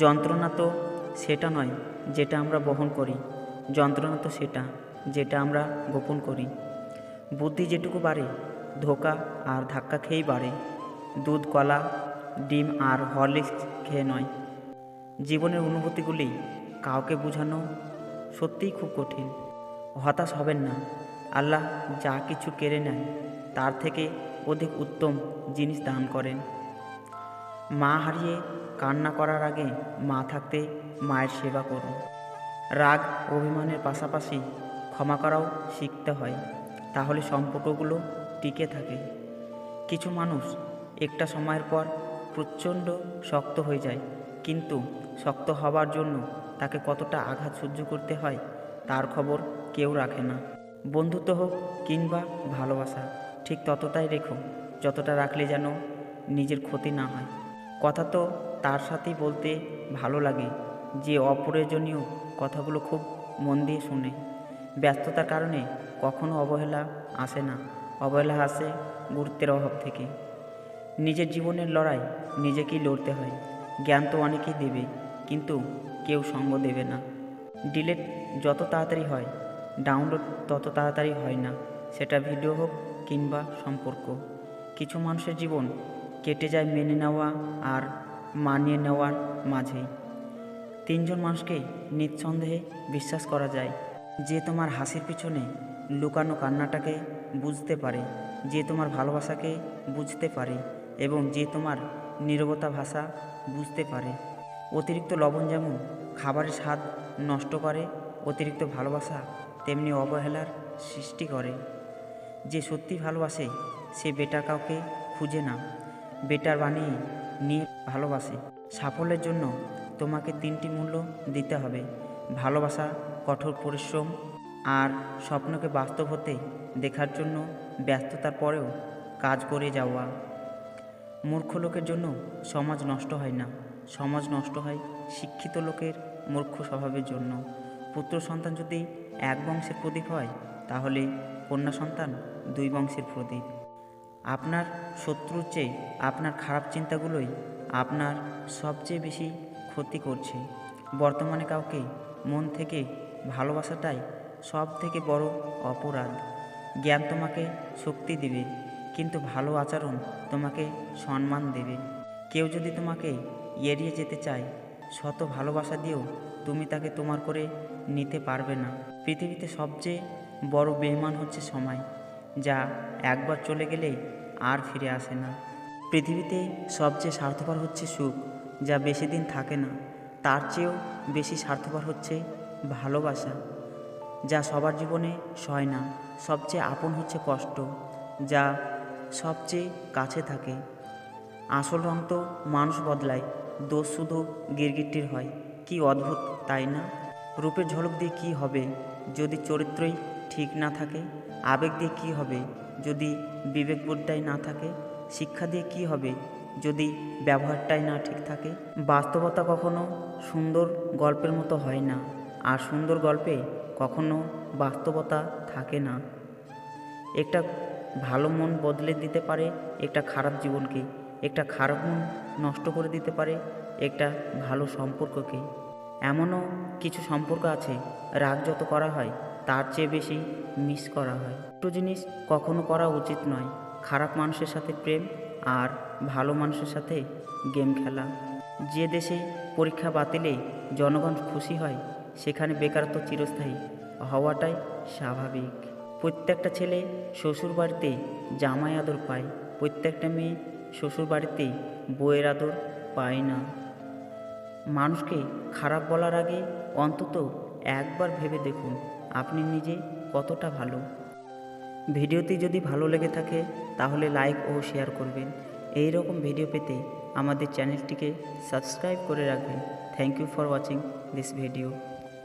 যন্ত্রণা তো সেটা নয় যেটা আমরা বহন করি, যন্ত্রণা তো সেটা যেটা আমরা গোপন করি। বুদ্ধি যেটুকু বাড়ে ধোঁকা আর ধাক্কা খেয়েই বাড়ে, দুধ, কলা, ডিম আর হরলিক্স খেয়ে নয়। জীবনের অনুভূতিগুলি কাউকে বোঝানো সত্যিই খুব কঠিন। হতাশ হবেন না, আল্লাহ যা কিছু কেড়ে নেন তার থেকে অধিক উত্তম জিনিস দান করেন। মা হারিয়ে কান্না করার আগে মা থাকতে মায়ের সেবা করুন। রাগ অভিমানের পাশাপাশি ক্ষমা করাও শিখতে হয়, তাহলে সম্পর্কগুলো টিকে থাকে। কিছু মানুষ একটা সময়ের পর প্রচণ্ড শক্ত হয়ে যায়, কিন্তু শক্ত হবার জন্য তাকে কতটা আঘাত সহ্য করতে হয় তার খবর কেউ রাখে না। বন্ধুত্ব হোক কিংবা ভালোবাসা, ঠিক ততটাই রেখো যতটা রাখলে যেন নিজের ক্ষতি না হয়। কথা তো তার সাথেই বলতে ভালো লাগে যে অপ্রয়োজনীয় কথাগুলো খুব মন দিয়ে শুনে। ব্যস্ততার কারণে কখনো অবহেলা আসে না, অবহেলা আসে গুরুত্বের অভাব থেকে। নিজের জীবনের লড়াই নিজেকেই লড়তে হয়। জ্ঞান তো অনেকেই দেবে, কিন্তু কেউ সঙ্গ দেবে না। ডিলিট যত তাড়াতাড়ি হয়, ডাউনলোড তত তাড়াতাড়ি হয় না, সেটা ভিডিও হোক কিংবা সম্পর্ক। কিছু মানুষের জীবন কেটে যায় মেনে নেওয়া আর মানিয়ে নেওয়ার মাঝেই। তিনজন মানুষকে নিঃসন্দেহে বিশ্বাস করা যায়, যে তোমার হাসির পিছনে লুকানো কান্নাটাকে বুঝতে পারে, যে তোমার ভালোবাসাকে বুঝতে পারে এবং যে তোমার নীরবতা ভাষা বুঝতে পারে। অতিরিক্ত লবণ যেমন খাবারের স্বাদ নষ্ট করে, অতিরিক্ত ভালোবাসা তেমনি অবহেলার সৃষ্টি করে। যে সত্যি ভালোবাসে সে বেটার কাউকে খুঁজে না, বেটার বানিয়ে নিয়ে ভালোবাসে। সাফল্যের জন্য তোমাকে তিনটি মূল্য দিতে হবে: ভালোবাসা, কঠোর পরিশ্রম আর স্বপ্নকে বাস্তব হতে দেখার জন্য ব্যস্ততার পরেও কাজ করে যাওয়া। মূর্খ লোকের জন্য সমাজ নষ্ট হয় না, সমাজ নষ্ট হয় শিক্ষিত লোকের মূর্খ স্বভাবের জন্য। পুত্র সন্তান যদি এক বংশের প্রদীপ হয়, তাহলে কন্যা সন্তান দুই বংশের প্রদীপ। আপনার শত্রুর চেয়ে আপনার খারাপ চিন্তাগুলোই আপনার সবচেয়ে বেশি ক্ষতি করছে। বর্তমানে কাউকে মন থেকে ভালোবাসাটাই সব থেকে বড় অপরাধ। জ্ঞান তোমাকে শক্তি দেবে, কিন্তু ভালো আচরণ তোমাকে সম্মান দেবে। কেউ যদি তোমাকে এড়িয়ে যেতে চায়, শত ভালোবাসা দিয়েও তুমি তাকে তোমার করে নিতে পারবে না। পৃথিবীতে সবচেয়ে বড় বেঈমান হচ্ছে সময়, যা একবার চলে গেলেই আর ফিরে আসে না। পৃথিবীতে সবচেয়ে স্বার্থপর হচ্ছে সুখ, যা বেশি দিন থাকে না। তার চেয়েও বেশি স্বার্থপর হচ্ছে ভালোবাসা, যা সবার জীবনে সয় না। সবচেয়ে আপন হচ্ছে কষ্ট, যা সবচেয়ে কাছে থাকে। আসল রং তো মানুষ বদলায়, দোষ শুধু গিরগিটির হয়। কি অদ্ভুত, তাই না? রূপের ঝলক দিয়ে কী হবে যদি চরিত্রই ঠিক না থাকে? আবেগ দিয়ে কী হবে যদি বিবেকবোধটাই না থাকে? শিক্ষা দিয়ে কী হবে যদি ব্যবহারটাই না ঠিক থাকে? বাস্তবতা কখনো সুন্দর গল্পের মতো হয় না, আর সুন্দর গল্পে কখনো বাস্তবতা থাকে না। একটা ভালো মন বদলে দিতে পারে একটা খারাপ জীবনকে, একটা খারাপ মন নষ্ট করে দিতে পারে একটা ভালো সম্পর্ককে। এমনও কিছু সম্পর্ক আছে, রাগ যত করা হয় তার চেয়ে বেশি মিস করা হয়। দুটো জিনিস কখনো করা উচিত নয়: খারাপ মানুষের সাথে প্রেম আর ভালো মানুষের সাথে গেম খেলা। যে দেশে পরীক্ষা বাতিলে জনগণ খুশি হয়, সেখানে বেকারত্ব চিরস্থায়ী হওয়াটাই স্বাভাবিক। প্রত্যেকটা ছেলে শ্বশুর বাড়িতে জামাই আদর পায়, প্রত্যেকটা মেয়ে শ্বশুর বাড়িতে বউয়ের আদর পায় না। মানুষকে খারাপ বলার আগে অন্তত একবার ভেবে দেখুন আপনি নিজে কতটা ভালো। ভিডিওটি যদি ভালো লেগে থাকে তাহলে লাইক ও শেয়ার করবেন। এই রকম ভিডিও পেতে আমাদের চ্যানেলটিকে সাবস্ক্রাইব করে রাখবেন। Thank you for watching this video.